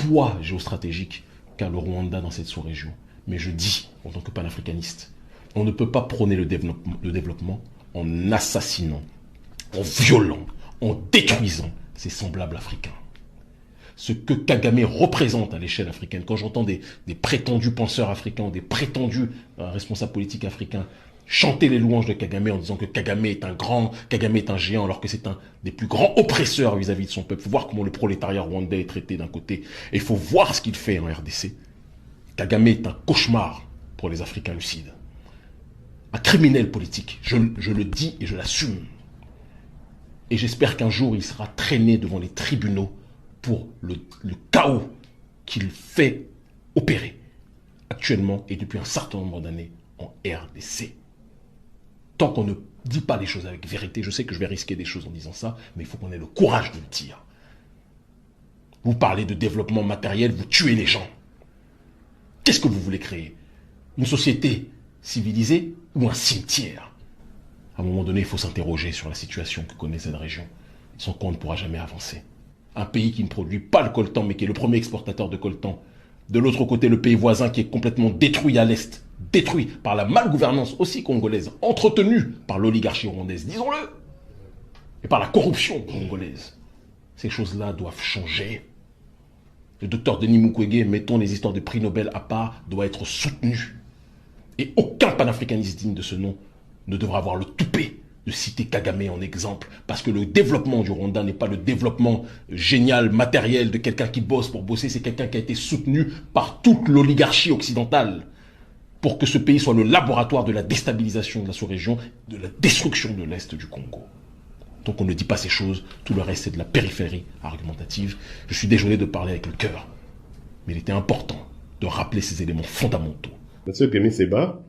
poids géostratégique qu'a le Rwanda dans cette sous-région. Mais je dis, en tant que panafricaniste, on ne peut pas prôner le développement en assassinant, en violant, en détruisant ses semblables africains. Ce que Kagame représente à l'échelle africaine, quand j'entends des prétendus penseurs africains, des prétendus responsables politiques africains chanter les louanges de Kagame en disant que Kagame est un grand, Kagame est un géant, alors que c'est un des plus grands oppresseurs vis-à-vis de son peuple. Il faut voir comment le prolétariat rwandais est traité d'un côté, et il faut voir ce qu'il fait en RDC. Kagame est un cauchemar pour les Africains lucides. Un criminel politique, je le dis et je l'assume. Et j'espère qu'un jour il sera traîné devant les tribunaux pour le chaos qu'il fait opérer actuellement et depuis un certain nombre d'années en RDC. Tant qu'on ne dit pas les choses avec vérité, je sais que je vais risquer des choses en disant ça, mais il faut qu'on ait le courage de le dire. Vous parlez de développement matériel, vous tuez les gens. Qu'est-ce que vous voulez créer? Une société civilisée ou un cimetière? À un moment donné, il faut s'interroger sur la situation que connaît cette région, sans quoi on ne pourra jamais avancer. Un pays qui ne produit pas le coltan, mais qui est le premier exportateur de coltan. De l'autre côté, le pays voisin qui est complètement détruit à l'est, détruit par la malgouvernance aussi congolaise, entretenue par l'oligarchie rwandaise, disons-le, et par la corruption congolaise. Ces choses-là doivent changer. Le docteur Denis Mukwege, mettons les histoires de prix Nobel à part, doit être soutenu. Et aucun panafricaniste digne de ce nom ne devra avoir le toupet de citer Kagame en exemple, parce que le développement du Rwanda n'est pas le développement génial, matériel de quelqu'un qui bosse pour bosser, c'est quelqu'un qui a été soutenu par toute l'oligarchie occidentale pour que ce pays soit le laboratoire de la déstabilisation de la sous-région, de la destruction de l'Est du Congo. Donc on ne dit pas ces choses, tout le reste c'est de la périphérie argumentative. Je suis désolé de parler avec le cœur, mais il était important de rappeler ces éléments fondamentaux. Monsieur Kémy Séba,